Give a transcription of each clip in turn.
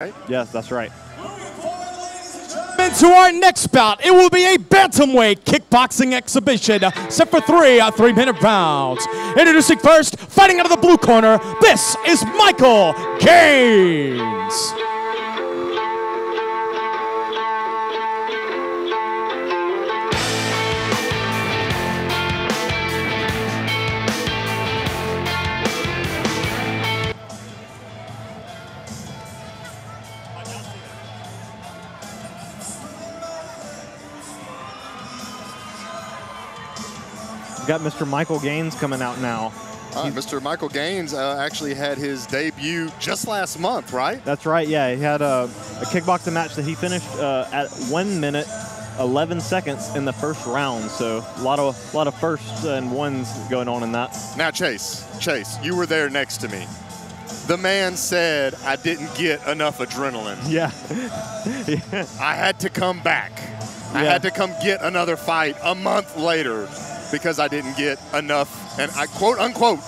Right? Yes, that's right. Into our next bout, it will be a bantamweight kickboxing exhibition set for 3 3-minute rounds. Introducing first, fighting out of the blue corner, this is Michael Gaines. Got Mr. Michael Gaines coming out now. Mr. Michael Gaines actually had his debut just last month, right? That's right, yeah. He had a kickboxing match that he finished at 1 minute, 11 seconds in the first round. So a lot of firsts and ones going on in that. Now, Chase, you were there next to me. The man said I didn't get enough adrenaline. Yeah. Yeah. I had to come back. I had to come get another fight a month later because I didn't get enough, and I quote unquote,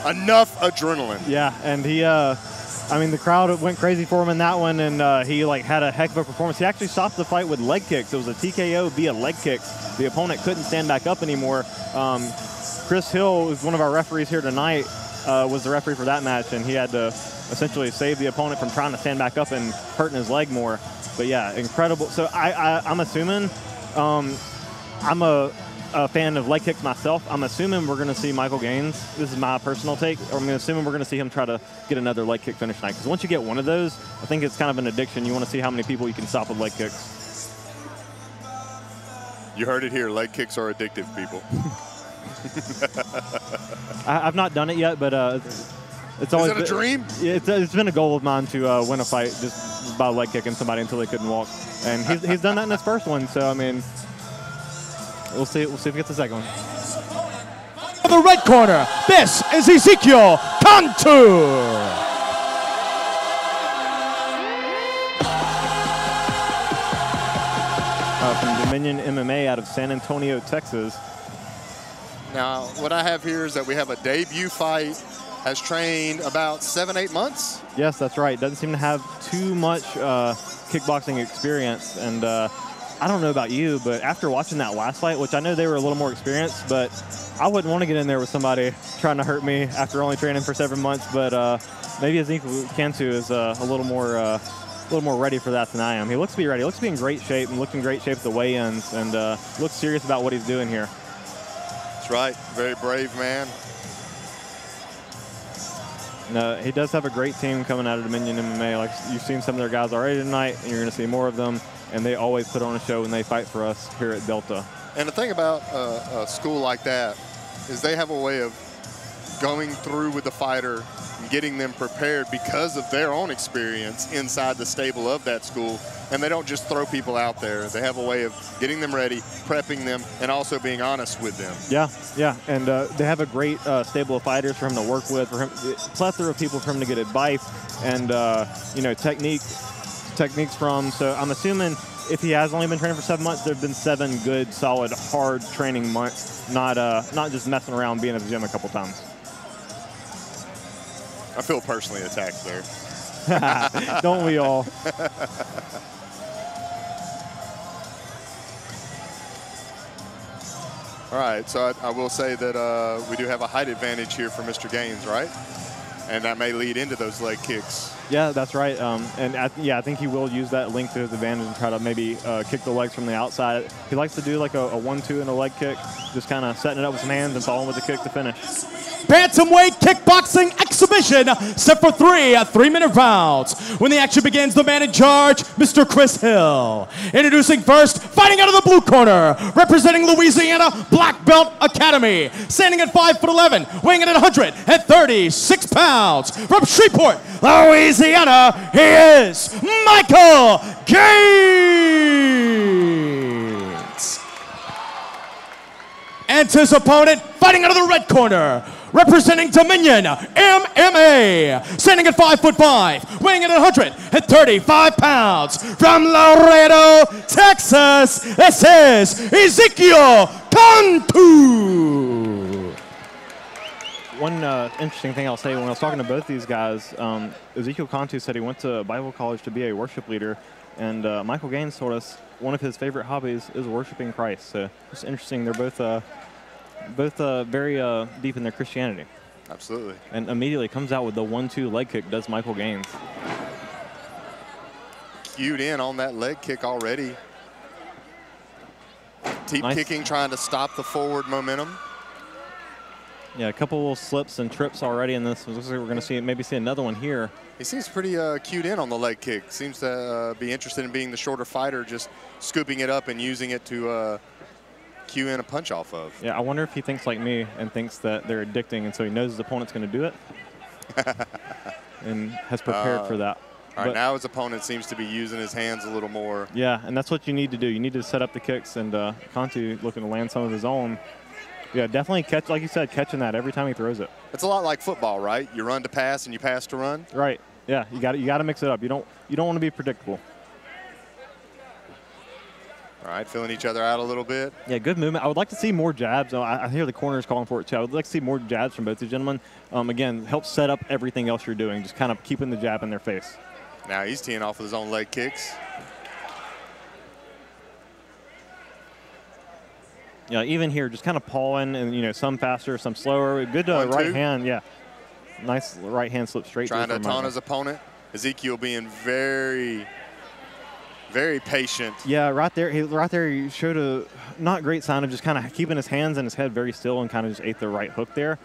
enough adrenaline. Yeah, and he, I mean, the crowd went crazy for him in that one, and he had a heck of a performance. He actually stopped the fight with leg kicks. It was a TKO via leg kicks. The opponent couldn't stand back up anymore. Chris Hill was one of our referees here tonight, was the referee for that match, and he had to essentially save the opponent from trying to stand back up and hurting his leg more. But yeah, incredible. So I'm assuming, I'm a fan of leg kicks myself. I'm assuming we're going to see Michael Gaines. This is my personal take. I'm assuming we're going to see him try to get another leg kick finish tonight. Because once you get one of those, I think it's kind of an addiction. You want to see how many people you can stop with leg kicks. You heard it here. Leg kicks are addictive, people. I've not done it yet, but it's always been a dream. It's been a goal of mine to win a fight just by leg kicking somebody until they couldn't walk. And he's done that in his first one. So I mean, we'll see if he gets the second one. In the red corner, this is Ezekiel Cantu. From Dominion MMA out of San Antonio, Texas. Now, what I have here is that we have a debut fight. Has trained about 7-8 months. Yes, that's right. Doesn't seem to have too much kickboxing experience. And I don't know about you, but after watching that last fight, which I know they were a little more experienced, but I wouldn't want to get in there with somebody trying to hurt me after only training for 7 months. But maybe Ezekiel Cantu is a little more ready for that than I am. He looks to be ready. He looks to be in great shape and looked in great shape at the weigh-ins, and looks serious about what he's doing here. That's right. Very brave man. He does have a great team coming out of Dominion MMA. Like, you've seen some of their guys already tonight, and you're going to see more of them. And they always put on a show when they fight for us here at Delta. And the thing about a school like that is they have a way of going through with the fighter and getting them prepared because of their own experience inside the stable of that school. And they don't just throw people out there. They have a way of getting them ready, prepping them, and also being honest with them. Yeah. And they have a great stable of fighters for him to work with, for him, plethora of people for him to get advice and, techniques from. So I'm assuming if he has only been training for 7 months, there have been 7 good, solid, hard training months, not just messing around being at the gym a couple times. I feel personally attacked there. Don't we all? All right, so I will say that we do have a height advantage here for Mr. Gaines, right? And that may lead into those leg kicks. Yeah, that's right. And I think he will use that length to his advantage and try to maybe kick the legs from the outside. He likes to do like a 1-2 and a leg kick, just kind of setting it up with some hands and following with the kick to finish. Bantamweight kickboxing exhibition set for 3 3-minute rounds. When the action begins, the man in charge, Mr. Chris Hill. Introducing first, fighting out of the blue corner, representing Louisiana Black Belt Academy, standing at 5'11", weighing in at 136 pounds. From Shreveport, Louisiana, he is Michael Gaines. And his opponent, fighting out of the red corner, representing Dominion MMA, standing at 5'5", weighing in at 135 pounds. From Laredo, Texas, this is Ezekiel Cantu. one interesting thing I'll say, when I was talking to both these guys, Ezekiel Cantu said he went to Bible college to be a worship leader, and Michael Gaines told us one of his favorite hobbies is worshiping Christ. So it's interesting. They're both very deep in their Christianity. Absolutely. And immediately comes out with the 1-2 leg kick, does Michael Gaines. Cued in on that leg kick already. Keep Nice. kicking, trying to stop the forward momentum. Yeah, a couple little slips and trips already in this. Looks like we're going to maybe see another one here. He seems pretty cued in on the leg kick. Seems to be interested in being the shorter fighter, just scooping it up and using it to cue in a punch off of. Yeah, I wonder if he thinks like me and thinks that they're addicting, and so he knows his opponent's going to do it and has prepared for that. All right, now his opponent seems to be using his hands a little more. Yeah, and that's what you need to do. You need to set up the kicks, and Cantu looking to land some of his own. Yeah, definitely catch, like you said, catching that every time he throws it. It's a lot like football, right? You run to pass and you pass to run. Right. Yeah, you got to mix it up. You don't want to be predictable. All right, filling each other out a little bit. Yeah, good movement. I would like to see more jabs. I hear the corners calling for it too. I would like to see more jabs from both these gentlemen. Again, help set up everything else you're doing. Just kind of keeping the jab in their face. Now he's teeing off with his own leg kicks. Yeah, even here, just kind of pawing, and some faster, some slower. Good right hand, yeah. Nice right hand slip straight. Trying to taunt his opponent. Ezekiel being very, very patient. Yeah, right there he showed a not great sign of just kind of keeping his hands and his head very still, and kind of just ate the right hook there.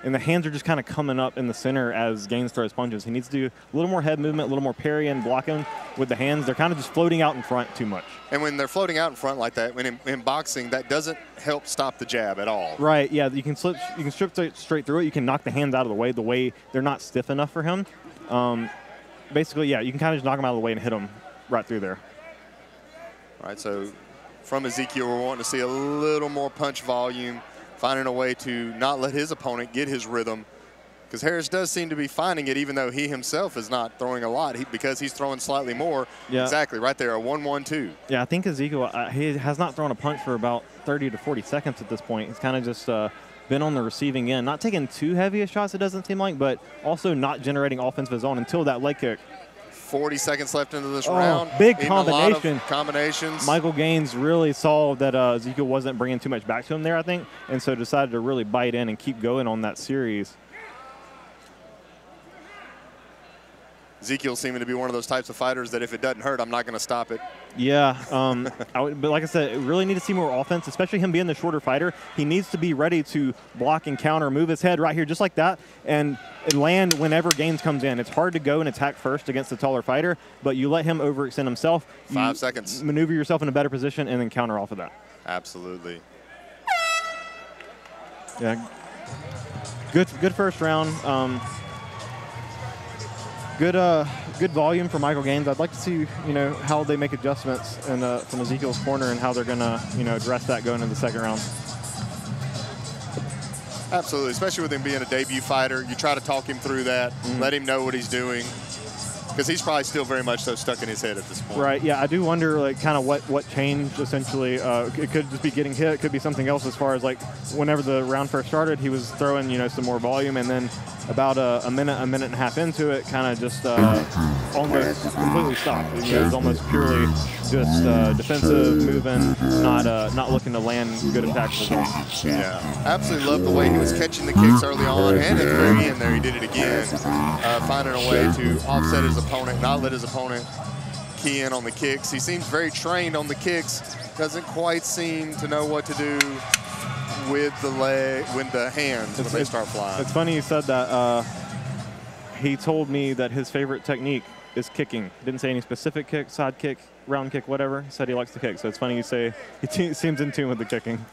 And the hands are just kind of coming up in the center as Gaines throws punches. He needs to do a little more head movement, a little more parry and blocking with the hands. They're kind of just floating out in front too much. And when they're floating out in front like that, when in boxing, that doesn't help stop the jab at all. Right, yeah, you can strip straight through it. You can knock the hands out of the way they're not stiff enough for him. Basically, yeah, you can kind of just knock them out of the way and hit them right through there. All right, so from Ezekiel, we're wanting to see a little more punch volume, finding a way to not let his opponent get his rhythm, because Harris does seem to be finding it, even though he himself is not throwing a lot, because he's throwing slightly more. Yeah. Exactly, right there, a 1-1-2. Yeah, I think Ezekiel, he has not thrown a punch for about 30 to 40 seconds at this point. He's kind of just been on the receiving end, not taking too heavy a shots, it doesn't seem like, but also not generating offense of his own until that leg kick. 40 seconds left into this round. Big Eating combination. A lot of combinations. Michael Gaines really saw that Ezekiel wasn't bringing too much back to him there, I think, and so decided to really bite in and keep going on that series. Ezekiel seeming to be one of those types of fighters that if it doesn't hurt, I'm not going to stop it. Yeah, but like I said, really need to see more offense, especially him being the shorter fighter. He needs to be ready to block and counter, move his head right here just like that, and land whenever Gaines comes in. It's hard to go and attack first against the taller fighter, but you let him overextend himself. 5 seconds. Maneuver yourself in a better position and then counter off of that. Absolutely. Yeah, good first round. Good volume for Michael Gaines. I'd like to see, how they make adjustments from Ezekiel's corner and how they're going to, address that going into the second round. Absolutely, especially with him being a debut fighter. You try to talk him through that, let him know what he's doing, because he's probably still very much so stuck in his head at this point. Right, yeah, I do wonder, kind of what changed, essentially. It could just be getting hit. It could be something else as far as, whenever the round first started, he was throwing, some more volume, and then about a minute and a half into it, kind of just almost completely stopped. It was almost purely just defensive, moving, not looking to land good attacks. Yeah, absolutely love the way he was catching the kicks early on, and at the very end there, he did it again, finding a way to offset his opponent, not let his opponent key in on the kicks. He seems very trained on the kicks, doesn't quite seem to know what to do with the hands when they start flying. It's funny you said that. He told me that his favorite technique is kicking. He didn't say any specific kick, side kick, round kick, whatever. He said he likes to kick. So it's funny you say he seems in tune with the kicking.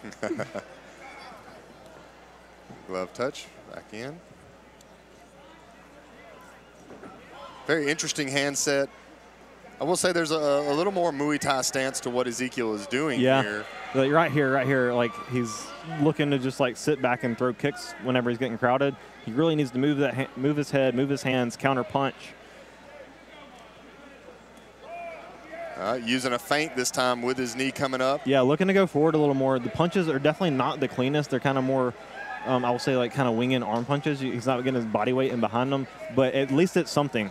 Glove touch, back in. Very interesting hand set. I will say there's a little more Muay Thai stance to what Ezekiel is doing here. Yeah, right here, he's looking to just sit back and throw kicks whenever he's getting crowded. He really needs to move his head, move his hands, counter punch. Using a feint this time with his knee coming up. Yeah, looking to go forward a little more. The punches are definitely not the cleanest. They're kind of more I will say, like, kind of winging arm punches. He's not getting his body weight in behind him, but at least it's something.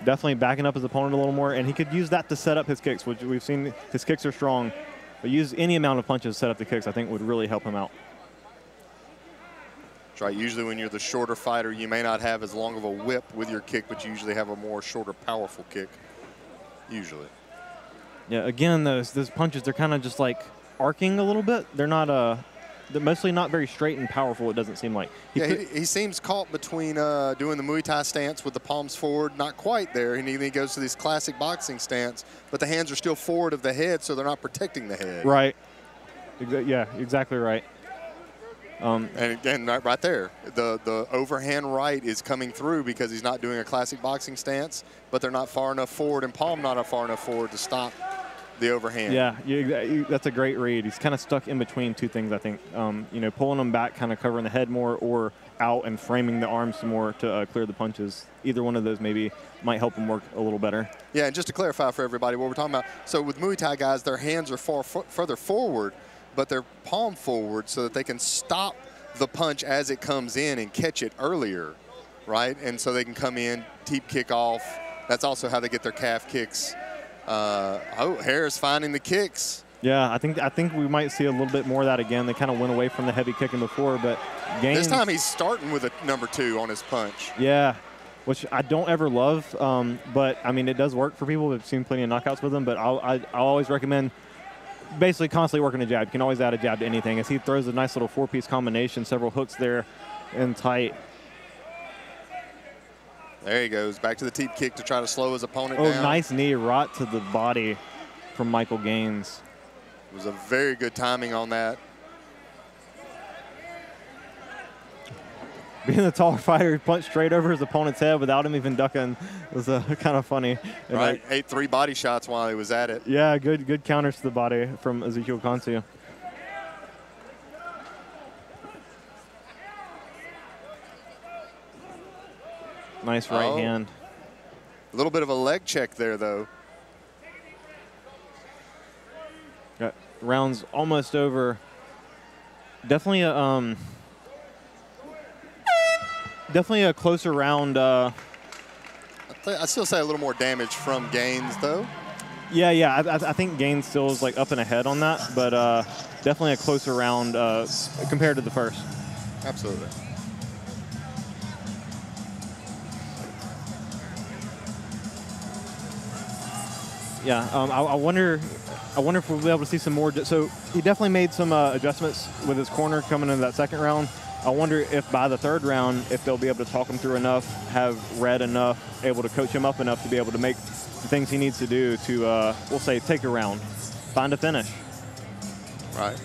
Definitely backing up his opponent a little more, and he could use that to set up his kicks, which we've seen his kicks are strong. But use any amount of punches to set up the kicks, I think, would really help him out. That's right. Usually when you're the shorter fighter, you may not have as long of a whip with your kick, but you usually have a more shorter, powerful kick, usually. Yeah, again, those punches, they're kind of just like arcing a little bit. They're not they're mostly not very straight and powerful, it doesn't seem like. He seems caught between doing the Muay Thai stance with the palms forward, not quite there, and he goes to this classic boxing stance, but the hands are still forward of the head, so they're not protecting the head. Right. Yeah, exactly right. And again, right there, the overhand right is coming through because he's not doing a classic boxing stance, but they're not far enough forward, and palm not far enough forward to stop the overhand. Yeah, that's a great read. He's kind of stuck in between two things, I think. You know, pulling them back, kind of covering the head more, or out and framing the arms some more to clear the punches. Either one of those maybe might help him work a little better. Yeah, and just to clarify for everybody what we're talking about, so with Muay Thai guys, their hands are further forward, but they're palm forward so that they can stop the punch as it comes in and catch it earlier, right? And so they can come in, teep kick off. That's also how they get their calf kicks. Harris finding the kicks. Yeah, I think we might see a little bit more of that again. They kind of went away from the heavy kicking before, but Gaines, this time he's starting with a #2 on his punch. Yeah, which I don't ever love, but I mean it does work for people. We've seen plenty of knockouts with him, but I'll always recommend basically constantly working a jab. You can always add a jab to anything. As he throws a nice little 4-piece combination, several hooks there and tight. There he goes, back to the teep kick to try to slow his opponent down. Oh, nice knee right to the body from Michael Gaines. It was a very good timing on that. Being the taller fighter, he punched straight over his opponent's head without him even ducking. It was kind of funny. And right, ate 3 body shots while he was at it. Yeah, good counters to the body from Ezekiel Cantu. Nice right hand. A little bit of a leg check there, though. Got rounds almost over. Definitely a closer round. I still say a little more damage from Gaines, though. Yeah. I think Gaines still is like up and ahead on that, but definitely a closer round compared to the first. Absolutely. Yeah, I wonder if we'll be able to see some more. So he definitely made some adjustments with his corner coming into that second round. I wonder if by the third round, if they'll be able to talk him through enough, have read enough, able to coach him up enough to be able to make the things he needs to do to, we'll say, take a round, find a finish. Right.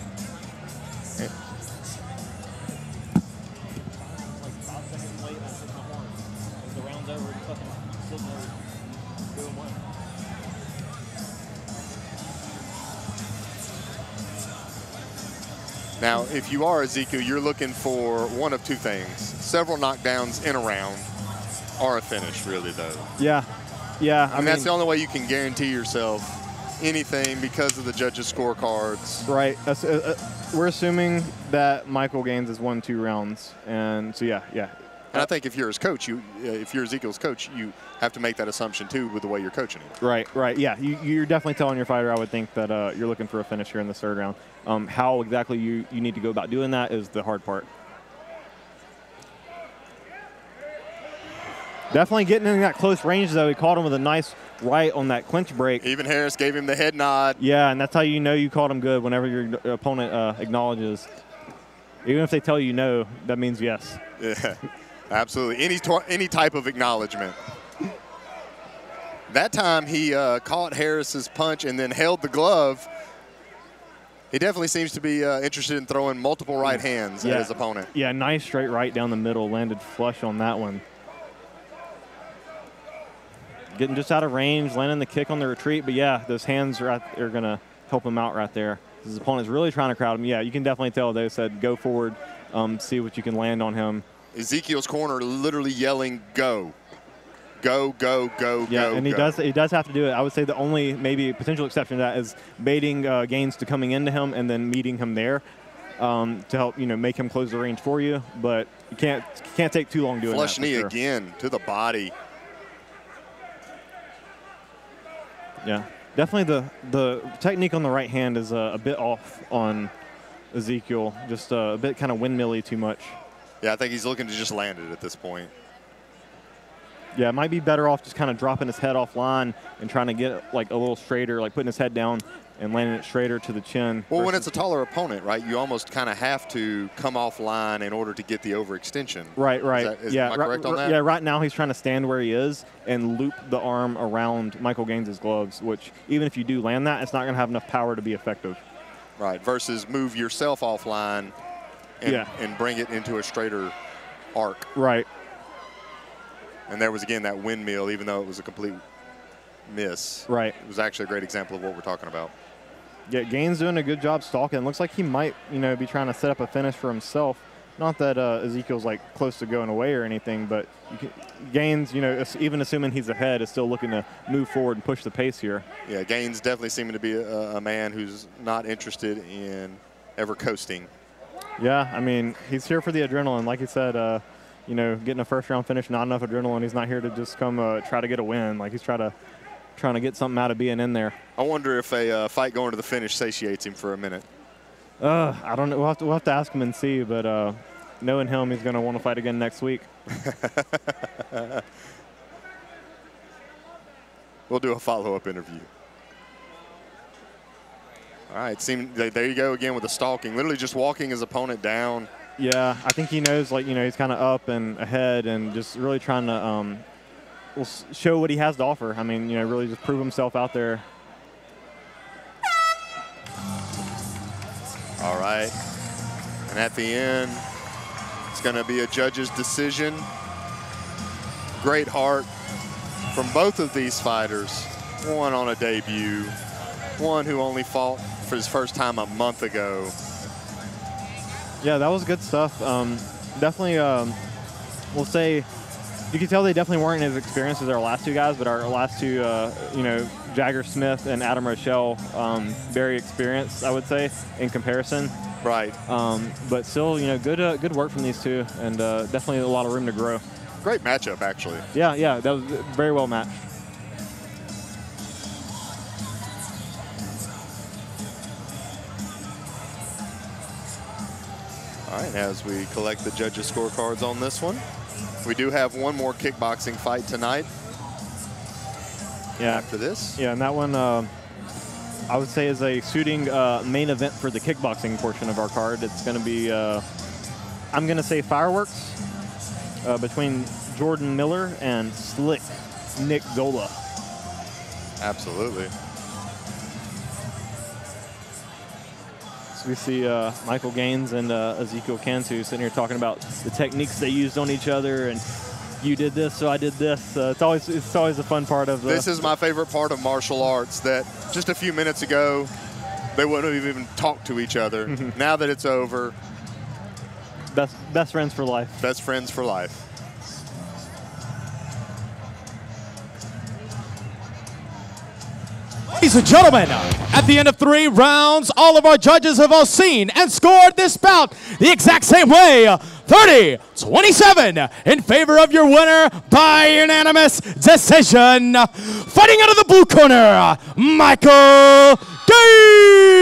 Now, if you are Ezekiel, you're looking for one of two things. Several knockdowns in a round or a finish, really, though. Yeah. I mean, that's the only way you can guarantee yourself anything because of the judges' scorecards. Right. We're assuming that Michael Gaines has won 2 rounds. And so, yeah. And I think if you're his coach, if you're Ezekiel's coach, you have to make that assumption, too, with the way you're coaching him. Right. Yeah, you're definitely telling your fighter, I would think, that you're looking for a finish here in the third round. How exactly you need to go about doing that is the hard part. Definitely getting in that close range, though. He caught him with a nice right on that clinch break. Even Harris gave him the head nod. Yeah, and that's how you know you caught him good, whenever your opponent acknowledges. Even if they tell you no, that means yes. Yeah, absolutely. Any type of acknowledgement. That time he caught Harris's punch and then held the glove. He definitely seems to be interested in throwing multiple right hands at his opponent. Yeah, nice straight right down the middle, landed flush on that one. Getting just out of range, landing the kick on the retreat, but yeah, those hands are going to help him out right there. His opponent's really trying to crowd him. Yeah, you can definitely tell they said go forward, see what you can land on him. Ezekiel's corner literally yelling, go. Go, go, go, yeah, go, and he does have to do it. I would say the only maybe potential exception to that is baiting Gaines to coming into him and then meeting him there. to help, make him close the range for you. But you can't take too long doing that. Flush knee again to the body. Yeah, definitely the technique on the right hand is a bit off on Ezekiel. Just a bit kind of windmilly too much. Yeah, I think he's looking to just land it at this point. Yeah, it might be better off just kind of dropping his head offline and trying to get like a little straighter, like putting his head down and landing it straighter to the chin. Well, when it's a taller opponent, right, you almost kind of have to come offline in order to get the overextension. Right. Am I correct on that? Yeah, right now he's trying to stand where he is and loop the arm around Michael Gaines' gloves, which even if you do land that, it's not going to have enough power to be effective. Right, versus move yourself offline and bring it into a straighter arc. Right. And there was, again, that windmill, even though it was a complete miss. Right. It was actually a great example of what we're talking about. Yeah, Gaines doing a good job stalking. Looks like he might, be trying to set up a finish for himself. Not that Ezekiel's like close to going away or anything, but Gaines, even assuming he's ahead, is still looking to move forward and push the pace here. Yeah, Gaines definitely seeming to be a man who's not interested in ever coasting. Yeah, I mean, he's here for the adrenaline. Like you said, getting a first-round finish, not enough adrenaline. He's not here to just come try to get a win. Like he's trying to get something out of being in there. I wonder if a fight going to the finish satiates him for a minute. I don't know. We'll have to ask him and see. But knowing him, he's going to want to fight again next week. We'll do a follow-up interview. All right, there you go again with the stalking, literally just walking his opponent down. Yeah, I think he knows, he's kind of up and ahead and just really trying to show what he has to offer. I mean, really just prove himself out there. All right, and at the end, it's going to be a judge's decision. Great heart from both of these fighters. One on a debut, one who only fought for his first time a month ago. Yeah, that was good stuff. Definitely, we'll say, you can tell they definitely weren't as experienced as our last two guys, but our last two, Jagger Smith and Adam Rochelle, very experienced, I would say, in comparison. Right. But still, good work from these two, and definitely a lot of room to grow. Great matchup, actually. Yeah, that was very well matched. All right, as we collect the judges' scorecards on this one, we do have one more kickboxing fight tonight. Yeah. After this. Yeah, and that one, I would say, is a suiting main event for the kickboxing portion of our card. It's going to be, I'm going to say, fireworks between Jordan Miller and Slick Nick Gola. Absolutely. We see Michael Gaines and Ezekiel Cantu sitting here talking about the techniques they used on each other, and you did this, so I did this. It's always a fun part of this is my favorite part of martial arts, that just a few minutes ago they wouldn't have even talked to each other. Now that it's over, best friends for life. Best friends for life. Ladies and gentlemen, at the end of 3 rounds, all of our judges have all seen and scored this bout the exact same way. 30-27 in favor of your winner by unanimous decision. Fighting out of the blue corner, Michael Gaines.